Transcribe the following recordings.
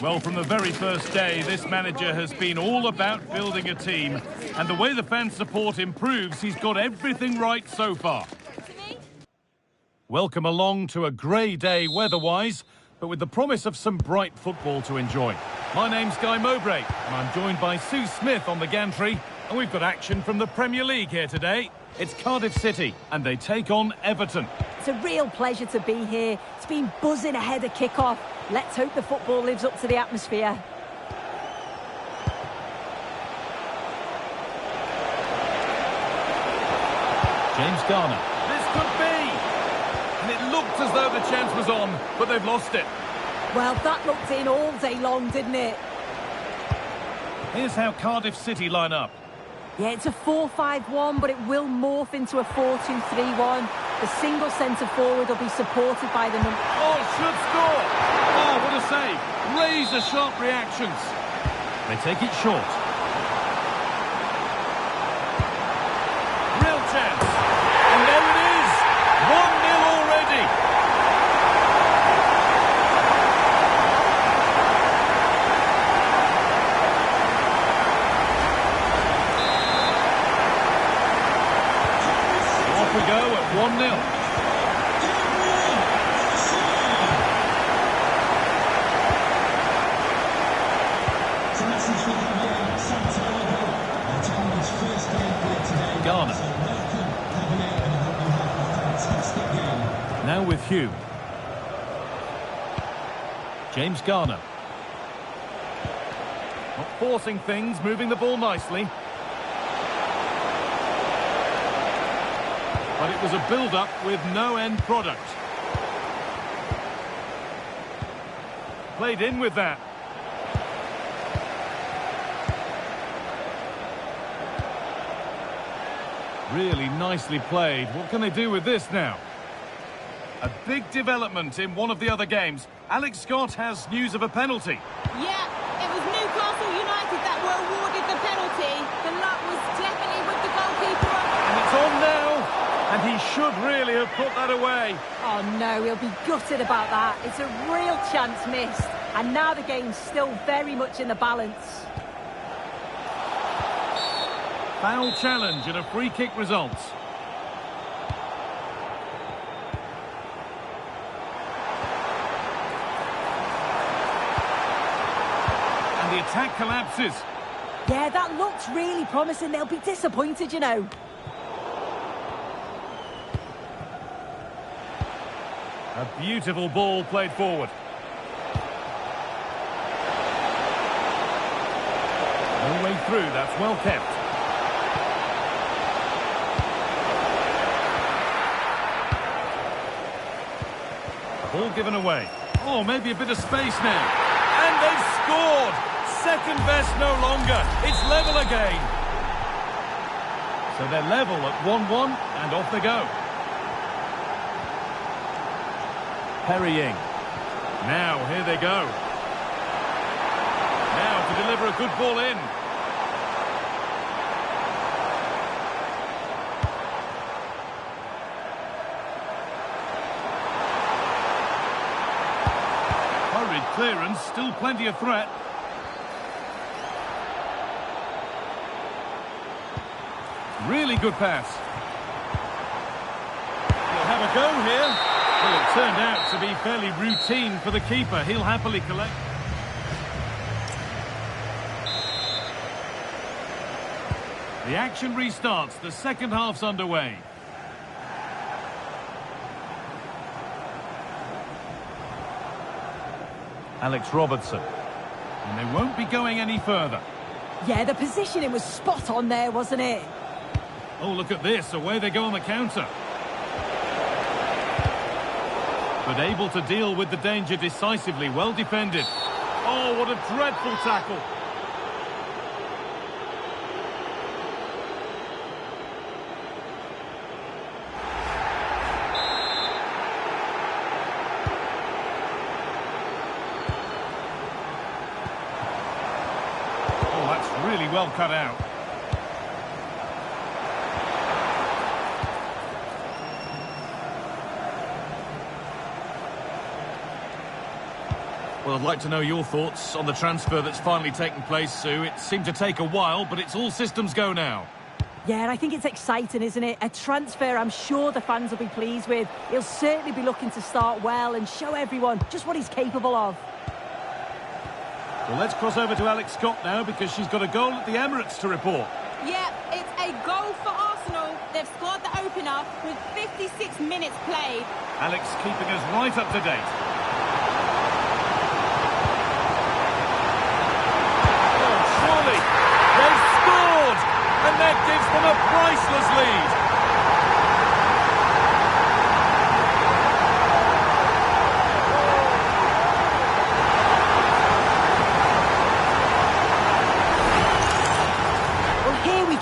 Well, from the very first day, this manager has been all about building a team. And the way the fan support improves, he's got everything right so far. Welcome along to a grey day weather-wise, but with the promise of some bright football to enjoy. My name's Guy Mowbray, and I'm joined by Sue Smith on the gantry. And we've got action from the Premier League here today. It's Cardiff City, and they take on Everton. It's a real pleasure to be here. It's been buzzing ahead of kick-off. Let's hope the football lives up to the atmosphere. James Garner. This could be! And it looked as though the chance was on, but they've lost it. Well, that looked in all day long, didn't it? Here's how Cardiff City line up. Yeah, it's a 4-5-1, but it will morph into a 4-2-3-1. The single centre-forward will be supported by the number... Oh, should score! Oh, what a save! Razor-sharp reactions. They take it short. Real chance. And there it is! 1-0 already! Off we go at 1-0. Garner. Now with Hugh. James Garner. Not forcing things, moving the ball nicely. But it was a build-up with no end product. Played in with that. Really nicely played. What can they do with this now? A big development in one of the other games. Alex Scott has news of a penalty. Yeah, it was Newcastle United that were awarded the penalty. The luck was definitely with the goalkeeper. And it's on now. And he should really have put that away. Oh no, he'll be gutted about that. It's a real chance missed. And now the game's still very much in the balance. Foul challenge and a free kick results. And the attack collapses. Yeah, that looks really promising. They'll be disappointed, you know. A beautiful ball played forward. No way through, that's well kept. Ball given away. Oh, maybe a bit of space now. And they've scored! Second best no longer. It's level again. So they're level at 1-1 and off they go. Perrying. Now, here they go. Now to deliver a good ball in. Clearance, still plenty of threat. Really good pass. He'll have a go here. Well, it turned out to be fairly routine for the keeper. He'll happily collect. The action restarts. The second half's underway. Alex Robertson. And they won't be going any further. Yeah, the positioning was spot on there, wasn't it? Oh, look at this. Away they go on the counter. But able to deal with the danger decisively. Well defended. Oh, what a dreadful tackle. Really well cut out. Well, I'd like to know your thoughts on the transfer that's finally taken place, Sue. It seemed to take a while, but it's all systems go now. Yeah, and I think it's exciting, isn't it? A transfer I'm sure the fans will be pleased with. He'll certainly be looking to start well and show everyone just what he's capable of. Well, let's cross over to Alex Scott now, because she's got a goal at the Emirates to report. Yeah, it's a goal for Arsenal. They've scored the opener with 56 minutes played. Alex keeping us right up to date. Oh, surely! They've scored! And that gives them a priceless lead.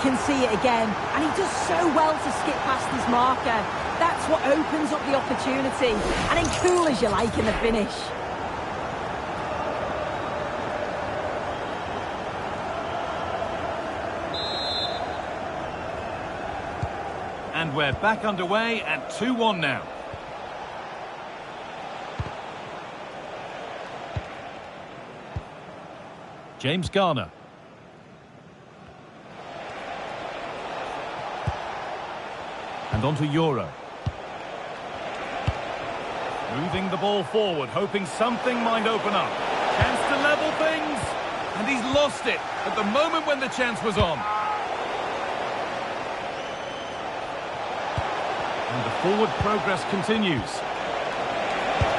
Can see it again, and he does so well to skip past his marker. That's what opens up the opportunity, and then cool as you like in the finish. And we're back underway at 2-1 now. James Garner. And on to Euro. Moving the ball forward, hoping something might open up. Chance to level things. And he's lost it at the moment when the chance was on. And the forward progress continues.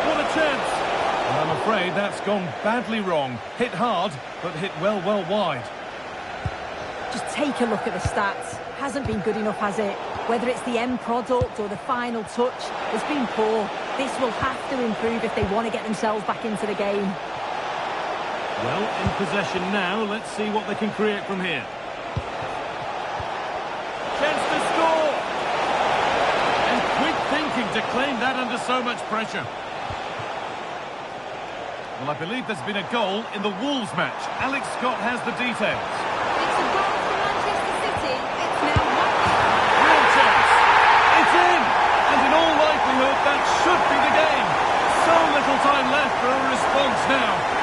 What a chance. And I'm afraid that's gone badly wrong. Hit hard, but hit well wide. Just take a look at the stats. Hasn't been good enough, has it? Whether it's the end product or the final touch, it's been poor. This will have to improve if they want to get themselves back into the game. Well, in possession now. Let's see what they can create from here. Chance to score! And quick thinking to claim that under so much pressure. Well, I believe there's been a goal in the Wolves match. Alex Scott has the details. It's a goal for Manchester City. It's now 1-0. Real chance. It's in! And in all likelihood, that should be the game. So little time left for a response now.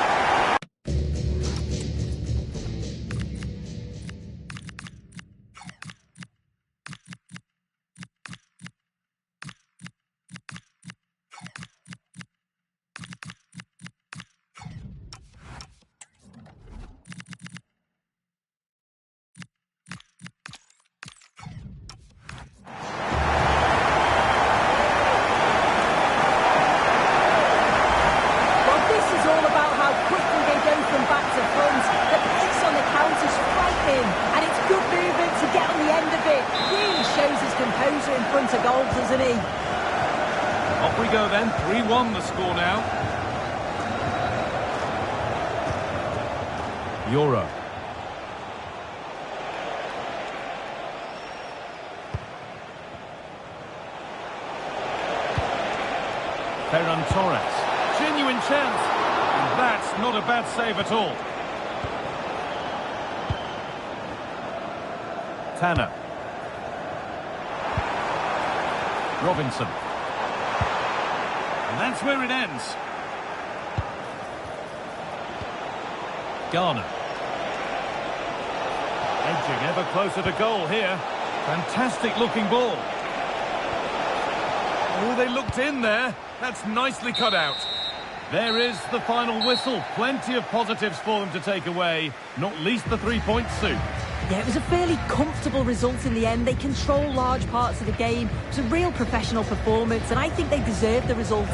Off we go then, 3-1 the score now. Euro. Ferran Torres. Genuine chance. And that's not a bad save at all. Tanner. Robinson. And that's where it ends. Garner. Edging ever closer to goal here. Fantastic looking ball. Oh, they looked in there. That's nicely cut out. There is the final whistle. Plenty of positives for them to take away. Not least the 3 points, Sue. Yeah, it was a fairly comfortable result in the end. They control large parts of the game. It was a real professional performance, and I think they deserve the result.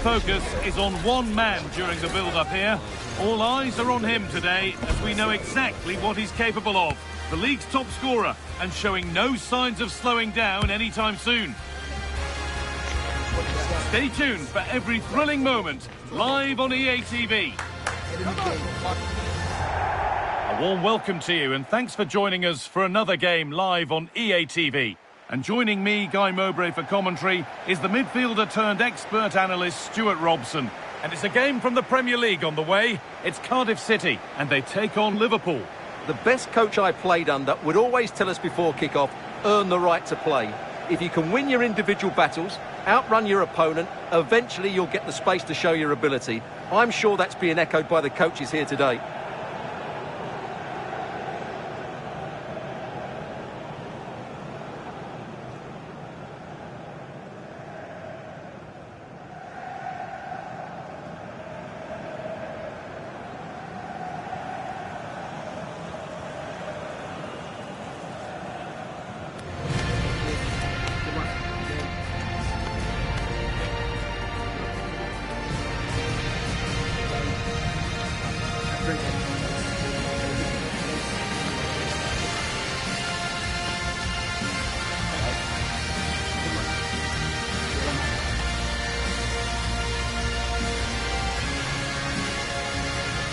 focus is on one man during the build-up here. All eyes are on him today, as we know exactly what he's capable of. The league's top scorer, and showing no signs of slowing down anytime soon. Stay tuned for every thrilling moment, live on EA TV. A warm welcome to you, and thanks for joining us for another game live on EA TV. And joining me, Guy Mowbray, for commentary is the midfielder-turned-expert analyst Stuart Robson. And it's a game from the Premier League on the way. It's Cardiff City, and they take on Liverpool. The best coach I played under would always tell us before kick-off, earn the right to play. If you can win your individual battles, outrun your opponent, eventually you'll get the space to show your ability. I'm sure that's being echoed by the coaches here today.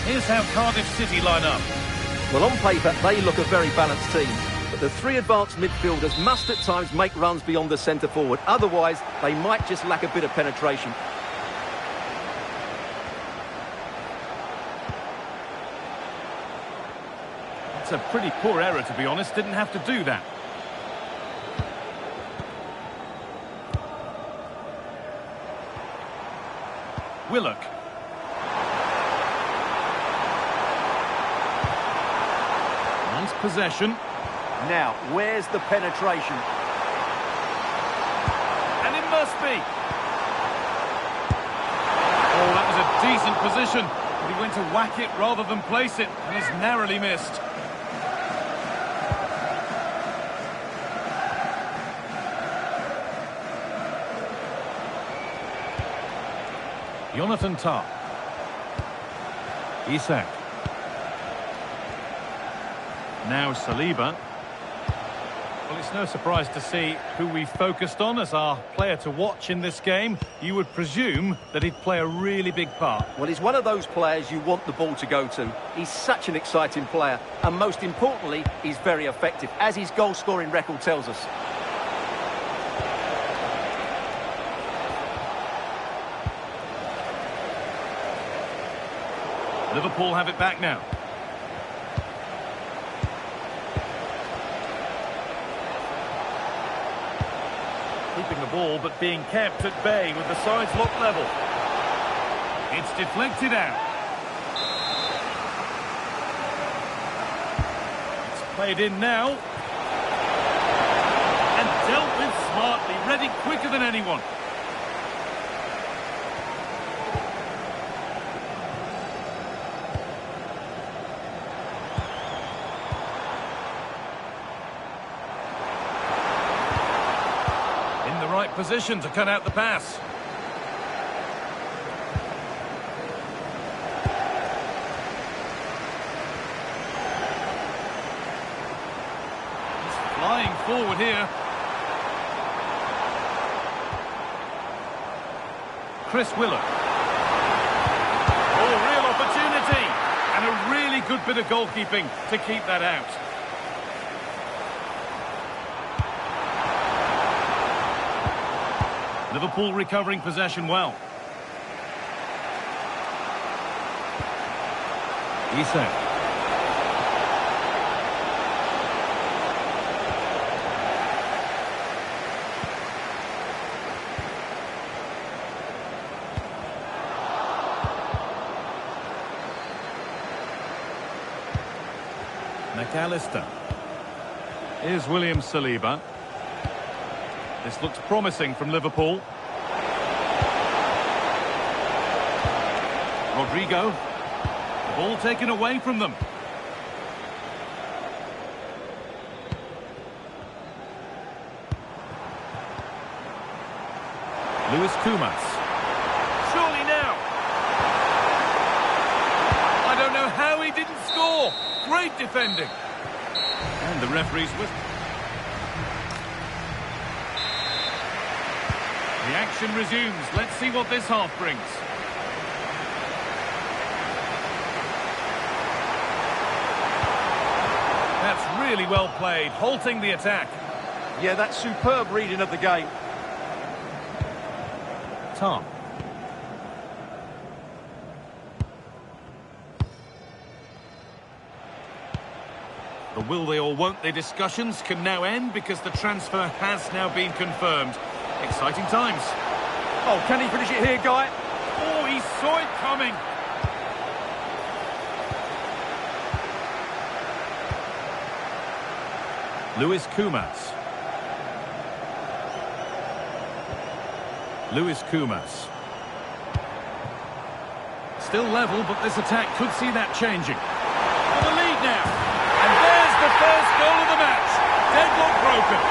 Here's how Cardiff City line up. Well, on paper, they look a very balanced team. But the three advanced midfielders must at times make runs beyond the centre forward. Otherwise, they might just lack a bit of penetration. It's a pretty poor error, to be honest. Didn't have to do that. Willock. Nice possession. Now, where's the penetration? And it must be. Oh, that was a decent position. But he went to whack it rather than place it, and has narrowly missed. Jonathan Tah. Isak. Now Saliba. Well, it's no surprise to see who we focused on as our player to watch in this game. You would presume that he'd play a really big part. Well, he's one of those players you want the ball to go to. He's such an exciting player, and most importantly, he's very effective, as his goal-scoring record tells us. Liverpool have it back now. Keeping the ball, but being kept at bay with the sides locked level. It's deflected out. It's played in now. And dealt with smartly, read it quicker than anyone. Right position to cut out the pass. He's flying forward here. Chris Willock. Oh, real opportunity. And a really good bit of goalkeeping to keep that out. Liverpool recovering possession well. Isak. McAllister. Here's William Saliba. This looks promising from Liverpool. Rodrigo. The ball taken away from them. Lewis Kumas. Surely great defending. And the referee's whistle. The action resumes. Let's see what this half brings. That's really well played, halting the attack. Yeah, that's superb reading of the game. Tom. The will they or won't they discussions can now end because the transfer has now been confirmed. Exciting times. Oh, can he finish it here, Guy? Oh, he saw it coming. Lewis Koumas. Lewis Koumas. Still level, but this attack could see that changing. For the lead now. And there's the first goal of the match. Deadlock broken.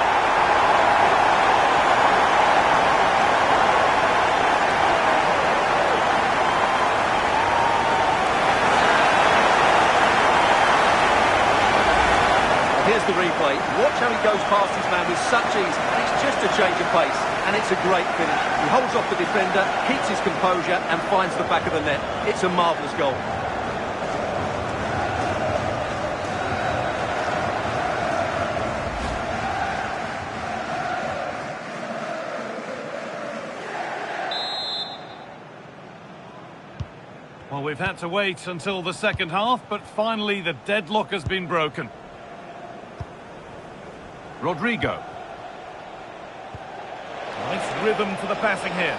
Here's the replay. Watch how he goes past his man with such ease. It's just a change of pace, and it's a great finish. He holds off the defender, keeps his composure, and finds the back of the net. It's a marvellous goal. Well, we've had to wait until the second half, but finally the deadlock has been broken. Rodrigo. Nice rhythm to the passing here.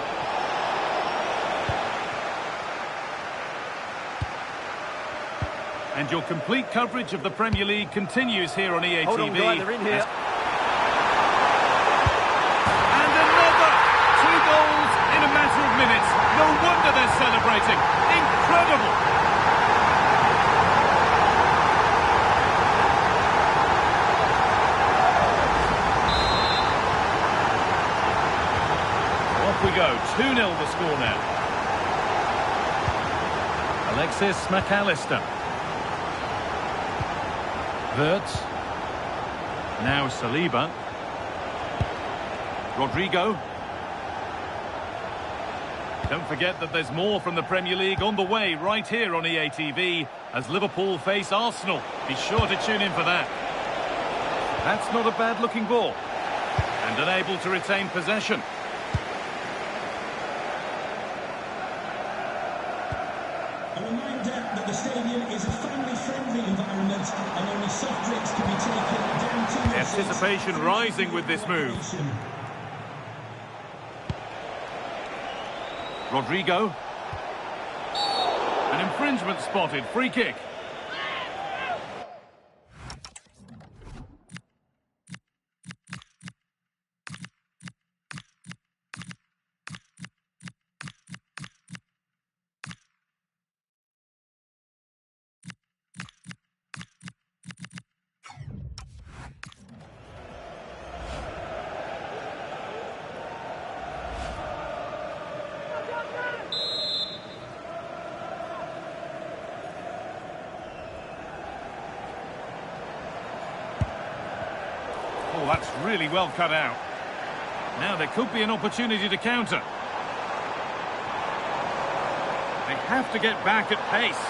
And your complete coverage of the Premier League continues here on EA Hold TV. on, Guy, they're in here. And another! 2 goals in a matter of minutes. No wonder they're celebrating. Incredible! We go, 2-0 the score now. Alexis McAllister. Wirtz. Now Saliba. Rodrigo. Don't forget that there's more from the Premier League on the way right here on EA TV as Liverpool face Arsenal. Be sure to tune in for that. That's not a bad-looking ball. And unable to retain possession. A reminder that the stadium is a family-friendly environment and only soft drinks can be taken down to the Anticipation rising with this move. Rodrigo. An infringement spotted. Free kick. Oh, that's really well cut out. Now there could be an opportunity to counter. They have to get back at pace.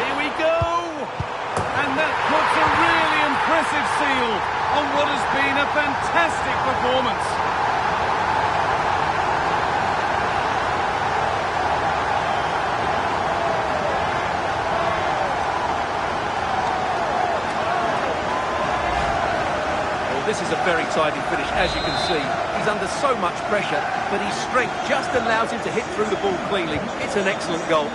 Here we go! And that puts a really impressive seal on what has been a fantastic performance. This is a very tidy finish, as you can see. He's under so much pressure, but his strength just allows him to hit through the ball cleanly. It's an excellent goal.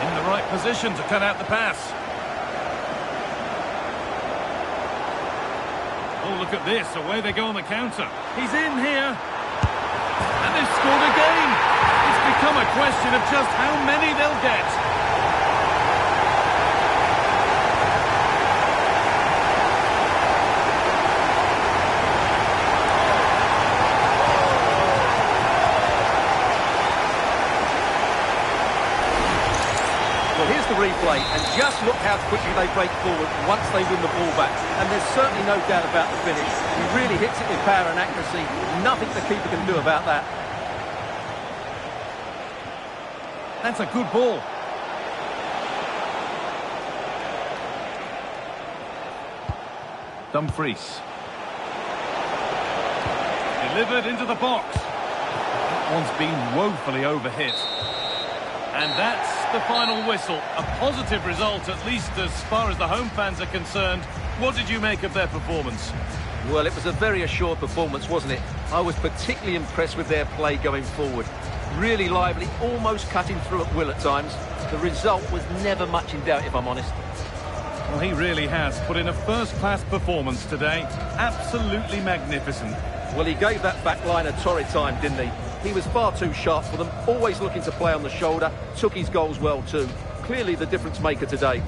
In the right position to cut out the pass. Oh, look at this. Away they go on the counter. He's in here. And they've scored again. It's become a question of just how many they'll get. replay, and just look how quickly they break forward once they win the ball back. And there's certainly no doubt about the finish. He really hits it with power and accuracy. Nothing the keeper can do about that. That's a good ball. Dumfries. Delivered into the box. That one's been woefully overhit. And that's the final whistle. A positive result, at least as far as the home fans are concerned. What did you make of their performance? Well, it was a very assured performance, wasn't it? I was particularly impressed with their play going forward. Really lively, almost cutting through at will at times. The result was never much in doubt, if I'm honest. Well, he really has put in a first-class performance today. Absolutely magnificent. Well, he gave that back line a torrid time, didn't he? He was far too sharp for them, always looking to play on the shoulder, took his goals well too. Clearly the difference maker today.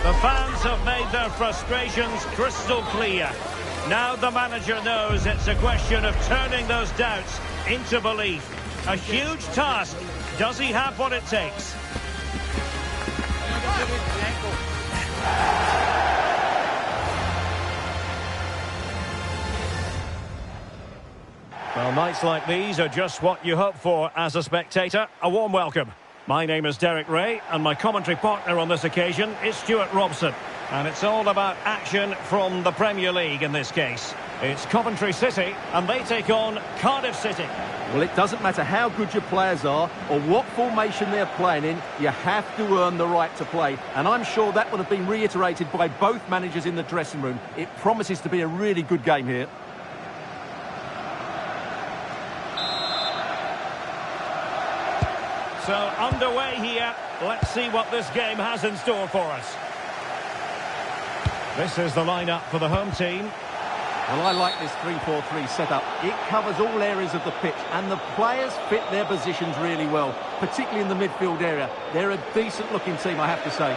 The fans have made their frustrations crystal clear. Now the manager knows it's a question of turning those doubts into belief. A huge task. Does he have what it takes? Well, nights like these are just what you hope for as a spectator. A warm welcome. My name is Derek Ray, and my commentary partner on this occasion is Stuart Robson. And it's all about action from the Premier League in this case. It's Coventry City, and they take on Cardiff City. Well, it doesn't matter how good your players are or what formation they're playing in, you have to earn the right to play. And I'm sure that would have been reiterated by both managers in the dressing room. It promises to be a really good game here. So, underway here. Let's see what this game has in store for us. This is the lineup for the home team. Well, I like this 3-4-3 setup. It covers all areas of the pitch, and the players fit their positions really well, particularly in the midfield area. They're a decent-looking team, I have to say.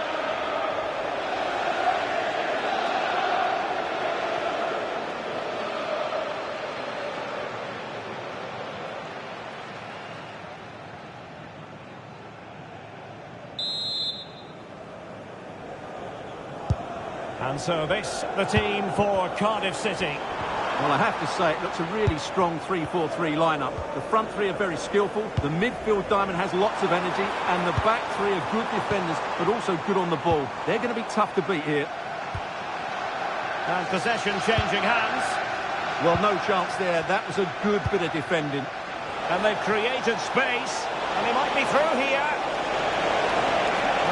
And so this, the team for Cardiff City. Well, I have to say, it looks a really strong 3-4-3 lineup. The front three are very skillful, the midfield diamond has lots of energy, and the back three are good defenders, but also good on the ball. They're going to be tough to beat here. And possession changing hands. Well, no chance there. That was a good bit of defending. And they've created space, and he might be through here.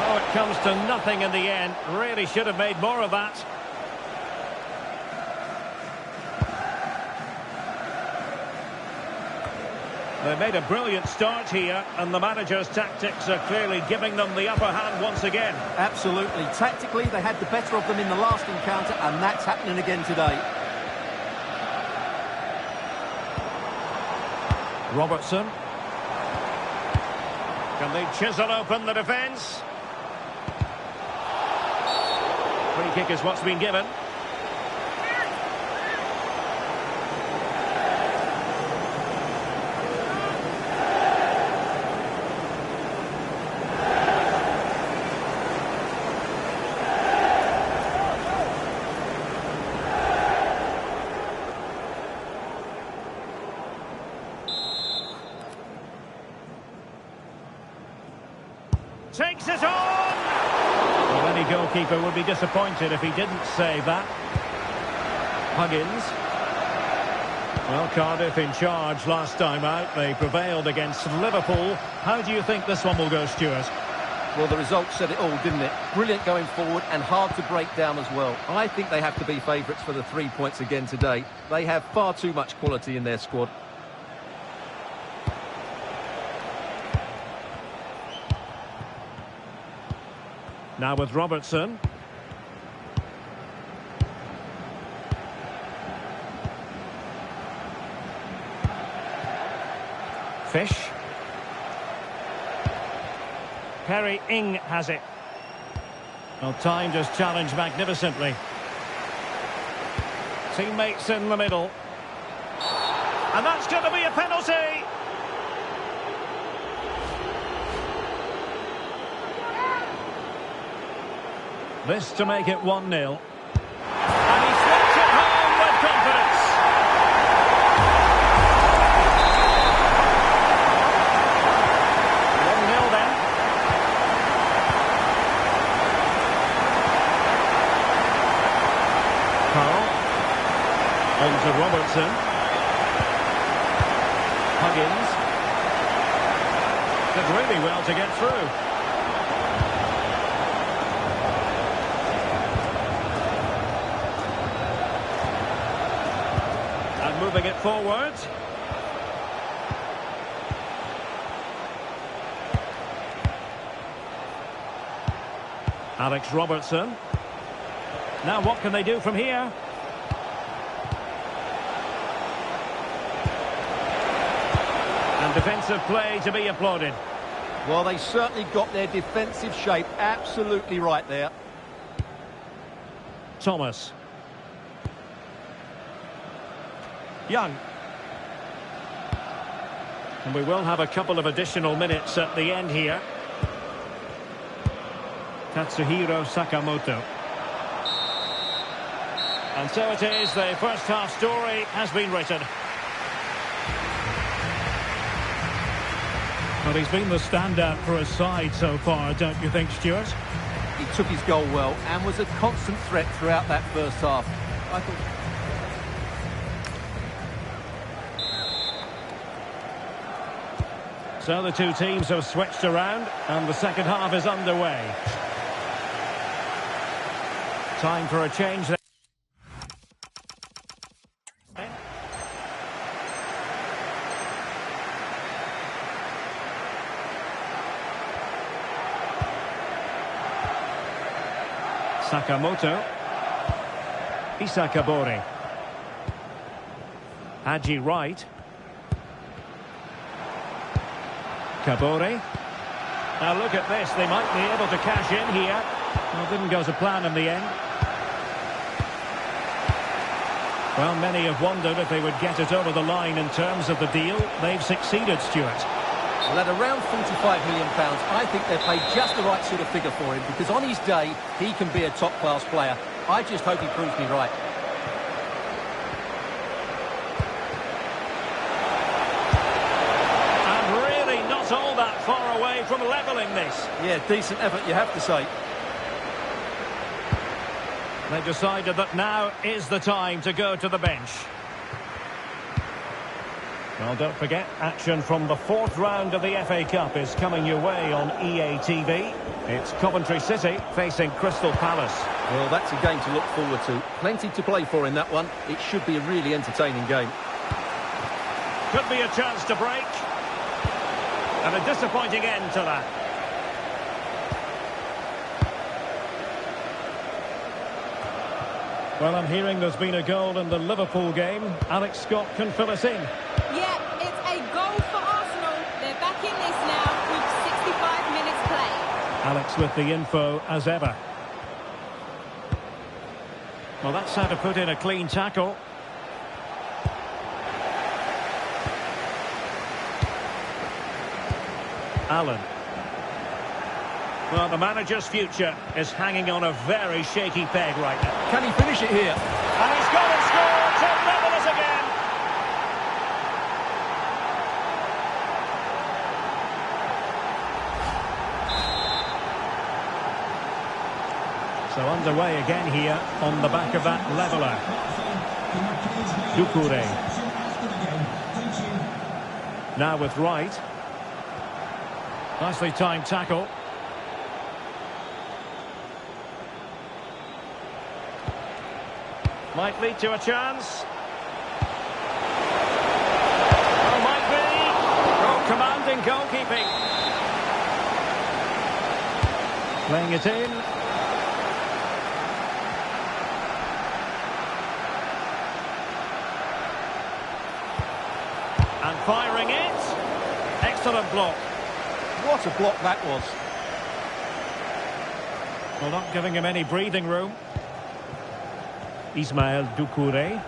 Oh, it comes to nothing in the end. Really should have made more of that. They made a brilliant start here, and the manager's tactics are clearly giving them the upper hand once again. Absolutely. Tactically, they had the better of them in the last encounter, and that's happening again today. Robertson. Can they chisel open the defence? Free kick is what's been given. Takes it on! Well, any goalkeeper would be disappointed if he didn't save that. Huggins. Well, Cardiff in charge last time out. They prevailed against Liverpool. How do you think this one will go, Stuart? Well, the result said it all, didn't it? Brilliant going forward and hard to break down as well. I think they have to be favourites for the 3 points again today. They have far too much quality in their squad. Now with Robertson. Fish. Perry Ing has it. Well, time just challenged magnificently. Teammates in the middle. And that's going to be a penalty! This to make it 1-0. And he swats it home with confidence. Then. Carl. On to Robertson. Huggins. Did really well to get through. Moving it forward. Alex Robertson. Now what can they do from here? And defensive play to be applauded. Well, they certainly got their defensive shape absolutely right there. Thomas. Young. And we will have a couple of additional minutes at the end here. Tatsuhiro Sakamoto. And so it is, the first half story has been written. Well, he's been the standout for his side so far, don't you think, Stuart? He took his goal well and was a constant threat throughout that first half. I thought... So the two teams have switched around and the second half is underway. Time for a change there. Sakamoto. Isakabori. Haji Wright. Kabore. Now look at this, they might be able to cash in here. Well, didn't go to plan in the end. Well, many have wondered if they would get it over the line in terms of the deal. They've succeeded, Stuart. Well, at around £45 million, I think they've paid just the right sort of figure for him, because on his day, he can be a top-class player. I just hope he proves me right. All that far away from levelling this. Yeah, decent effort, you have to say. They decided that now is the time to go to the bench. Well, don't forget, action from the fourth round of the FA Cup is coming your way on EA TV. It's Coventry City facing Crystal Palace. Well, that's a game to look forward to. Plenty to play for in that one. It should be a really entertaining game. Could be a chance to break. And a disappointing end to that. Well, I'm hearing there's been a goal in the Liverpool game. Alex Scott can fill us in. Yeah, it's a goal for Arsenal. They're back in this now with Alex with the info as ever. Well, that's how to put in a clean tackle. Allen. Well, the manager's future is hanging on a very shaky peg right now. Can he finish it here? And he's gone and scored to level us again. So underway again here on the back of that leveller. Doucouré. Now with Wright. Nicely timed tackle. Might lead to a chance. Oh, might be. Oh, commanding goalkeeping. Playing it in. And firing it. Excellent block. What a block that was. Well, not giving him any breathing room. Ismaël Doucouré.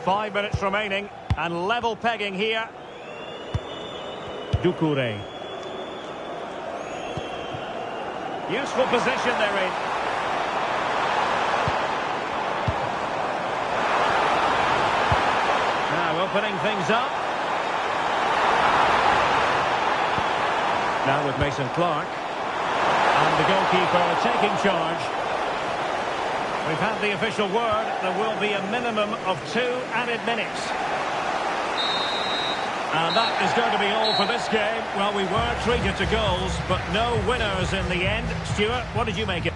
5 minutes remaining and level pegging here. Doucouré. Useful position they're in. Now opening things up. Now with Mason Clark. And the goalkeeper taking charge. We've had the official word. There will be a minimum of 2 added minutes. And that is going to be all for this game. Well, we were treated to goals, but no winners in the end. Stuart, what did you make it?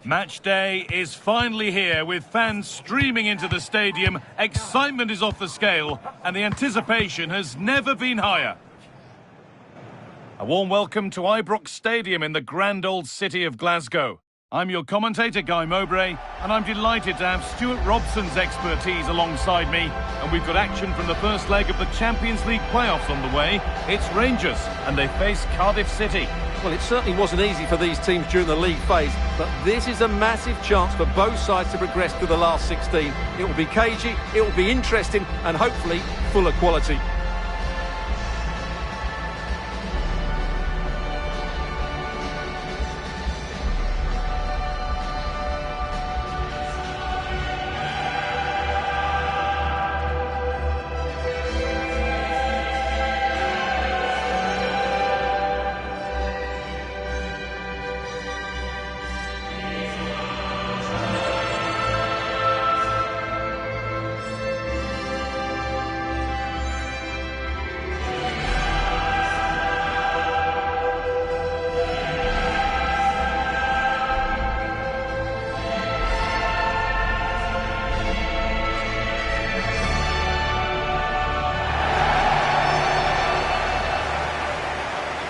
Match day is finally here with fans streaming into the stadium. Excitement is off the scale and the anticipation has never been higher. A warm welcome to Ibrox Stadium in the grand old city of Glasgow. I'm your commentator, Guy Mowbray, and I'm delighted to have Stuart Robson's expertise alongside me. And we've got action from the first leg of the Champions League playoffs on the way. It's Rangers, and they face Cardiff City. Well, it certainly wasn't easy for these teams during the league phase, but this is a massive chance for both sides to progress to the last 16. It will be cagey, it will be interesting, and hopefully full of quality.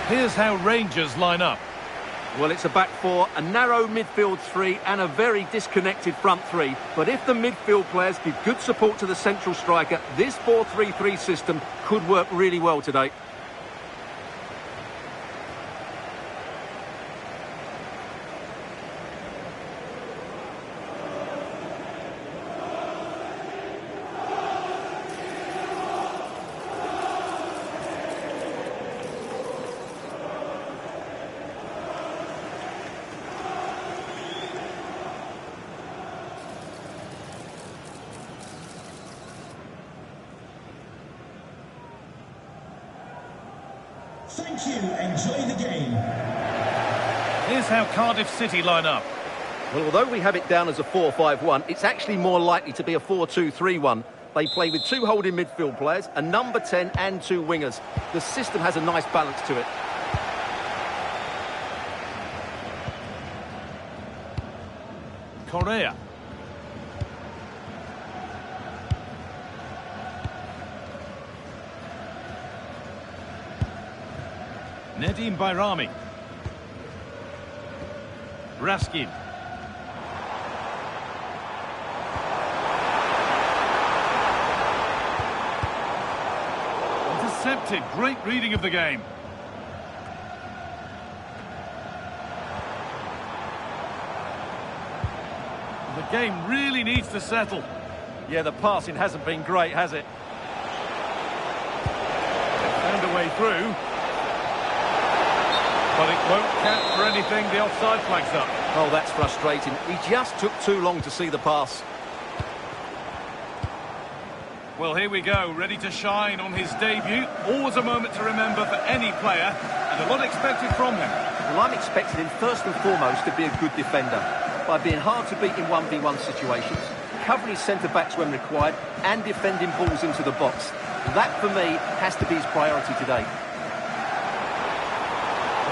Here's how Rangers line up. Well, it's a back four, a narrow midfield three and a very disconnected front three. But if the midfield players give good support to the central striker, this 4-3-3 system could work really well today. Thank you. Enjoy the game. Here's how Cardiff City line up. Well, although we have it down as a 4-5-1, it's actually more likely to be a 4-2-3-1. They play with two holding midfield players, a number 10 and two wingers. The system has a nice balance to it. Correa. Nedim Bayrami. Raskin. Intercepted. Great reading of the game. The game really needs to settle. Yeah, the passing hasn't been great, has it? Found a way through. But it won't count for anything. The offside flag's up. Oh, that's frustrating. He just took too long to see the pass. Well, here we go, ready to shine on his debut. Always a moment to remember for any player, and a lot expected from him. Well, I'm expecting him first and foremost to be a good defender, by being hard to beat in 1v1 situations, covering his centre-backs when required, and defending balls into the box. That, for me, has to be his priority today.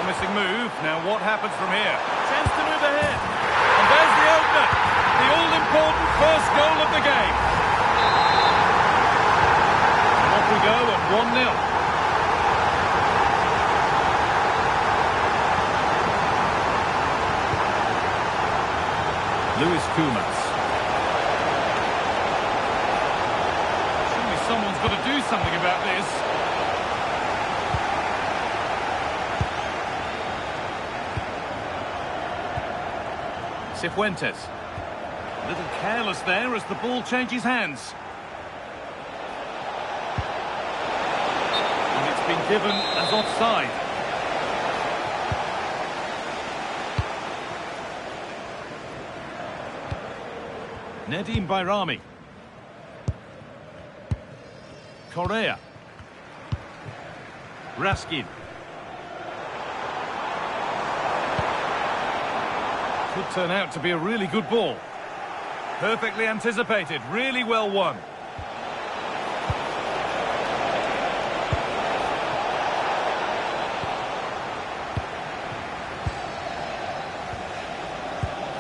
Promising move. Now what happens from here? Chance to move ahead. And there's the opener. The all-important first goal of the game. And off we go at 1-0. Lewis Kumas. Surely someone's got to do something about this. Cifuentes. A little careless there as the ball changes hands. And it's been given as offside. Nedim Bayrami. Correa. Raskin. Could turn out to be a really good ball. Perfectly anticipated, really well won.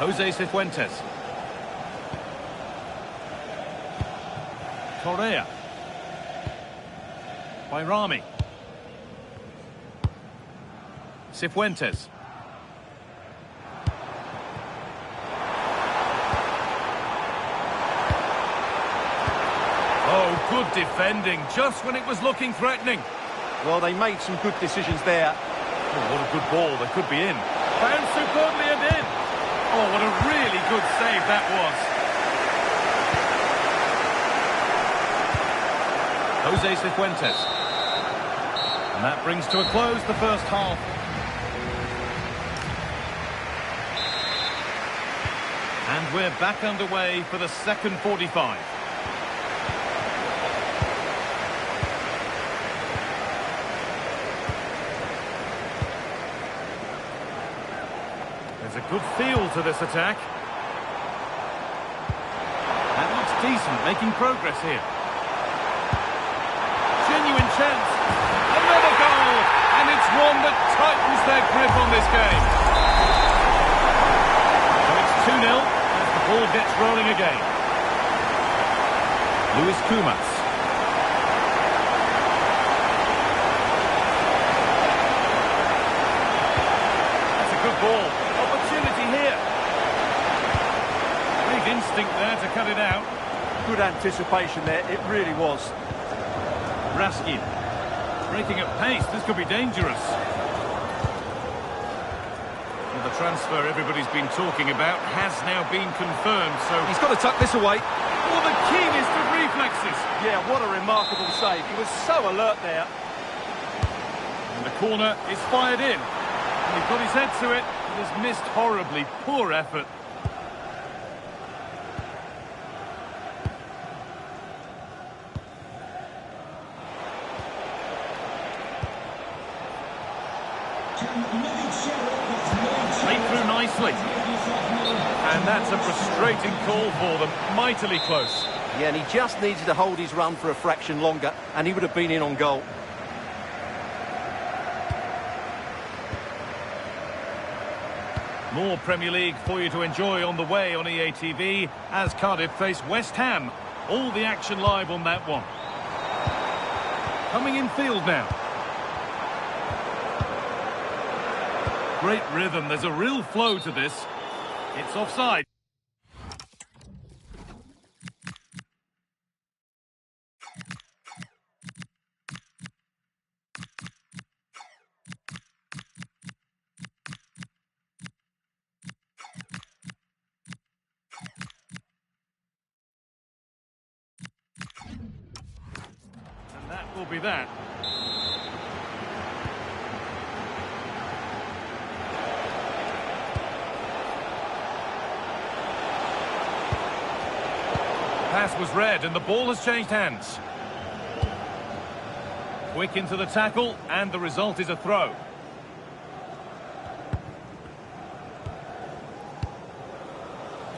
Jose Cifuentes. Correa. By Rami. Cifuentes. Oh, good defending, just when it was looking threatening. Well, they made some good decisions there. Oh, what a good ball, that could be in. Found superbly and in. Oh, what a really good save that was. Jose Cifuentes. And that brings to a close the first half. And we're back underway for the second 45. There's a good feel to this attack. That looks decent, making progress here. Genuine chance. Another goal! And it's one that tightens their grip on this game. So it's 2-0 as the ball gets rolling again. Luis Kumas. That's a good ball. Opportunity here. Big instinct there to cut it out. Good anticipation there, it really was. Raskin. Breaking at pace, this could be dangerous. Well, the transfer everybody's been talking about has now been confirmed, so... He's got to tuck this away. Oh, the keenest of reflexes. Yeah, what a remarkable save. He was so alert there. And the corner is fired in. And he's got his head to it, but has missed horribly. Poor effort. Played through nicely. And that's a frustrating call for them. Mightily close. Yeah, and he just needed to hold his run for a fraction longer, and he would have been in on goal. More Premier League for you to enjoy on the way on EA TV as Cardiff face West Ham. All the action live on that one. Coming in field now. Great rhythm. There's a real flow to this. It's offside. And that will be that. Pass was read and the ball has changed hands. Quick into the tackle and the result is a throw.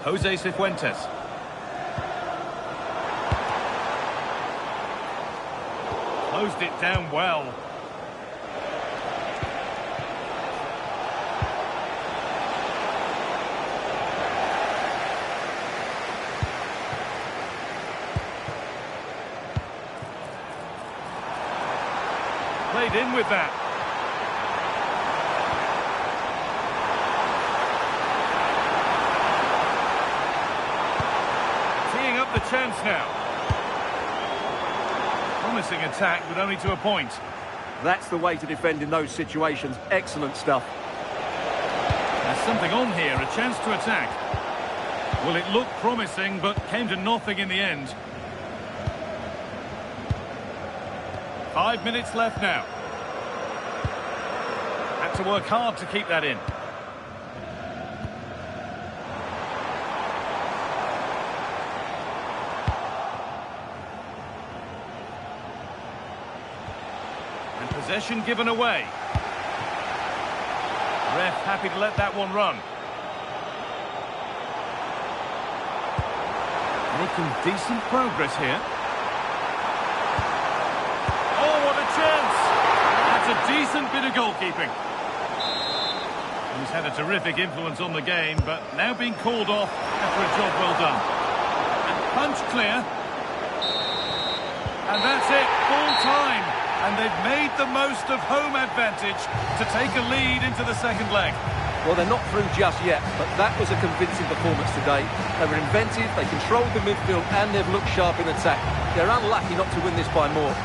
Jose Cifuentes. Closed it down well. Played in with that. Teeing up the chance now. Promising attack, but only to a point. That's the way to defend in those situations. Excellent stuff. There's something on here, a chance to attack. Well, it looked promising, but came to nothing in the end. 5 minutes left now. Had to work hard to keep that in. And possession given away. Ref happy to let that one run. Making decent progress here. Oh, what a chance! That's a decent bit of goalkeeping. He's had a terrific influence on the game, but now being called off after a job well done. And punch clear. And that's it, full time. And they've made the most of home advantage to take a lead into the second leg. Well, they're not through just yet, but that was a convincing performance today. They were inventive, they controlled the midfield, and they've looked sharp in attack. They're unlucky not to win this by more.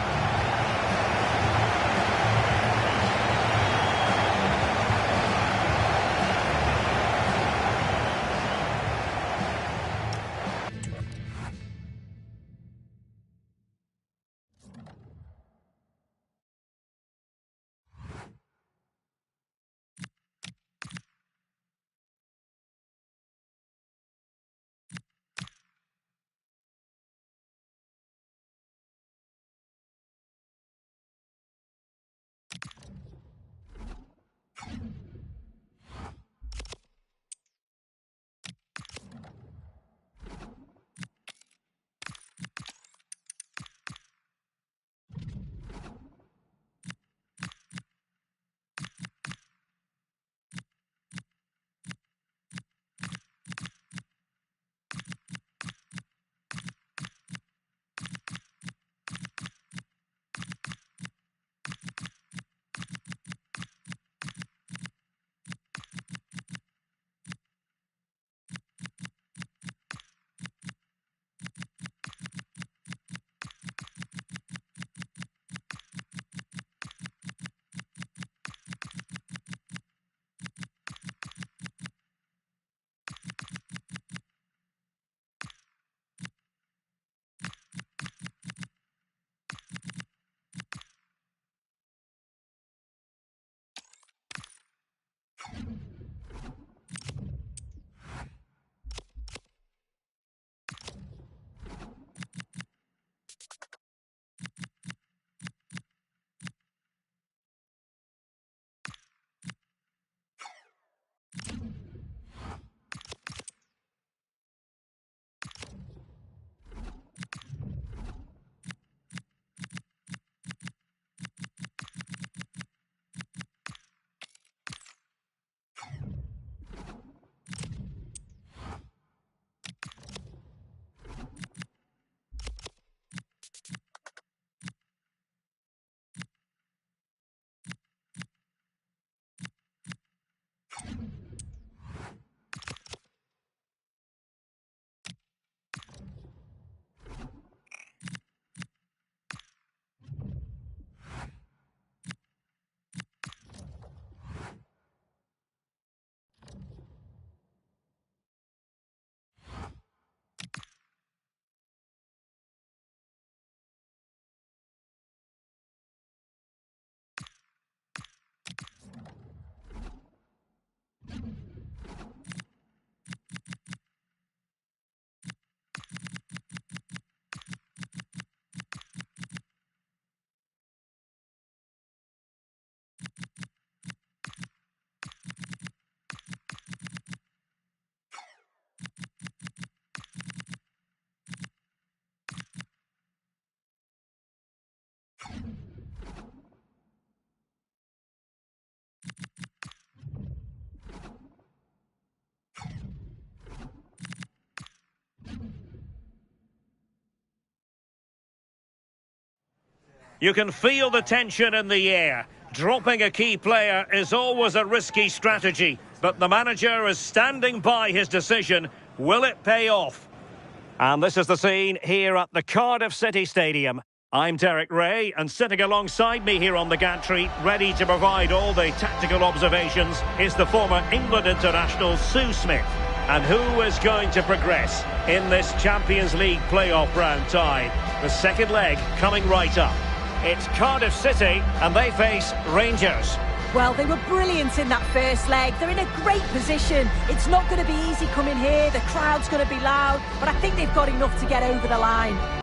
You can feel the tension in the air. Dropping a key player is always a risky strategy, but the manager is standing by his decision. Will it pay off? And this is the scene here at the Cardiff City Stadium. I'm Derek Ray, and sitting alongside me here on the gantry, ready to provide all the tactical observations, is the former England international Sue Smith. And who is going to progress in this Champions League playoff round tie? The second leg coming right up. It's Cardiff City, and they face Rangers. Well, they were brilliant in that first leg. They're in a great position. It's not going to be easy coming here. The crowd's going to be loud, but I think they've got enough to get over the line.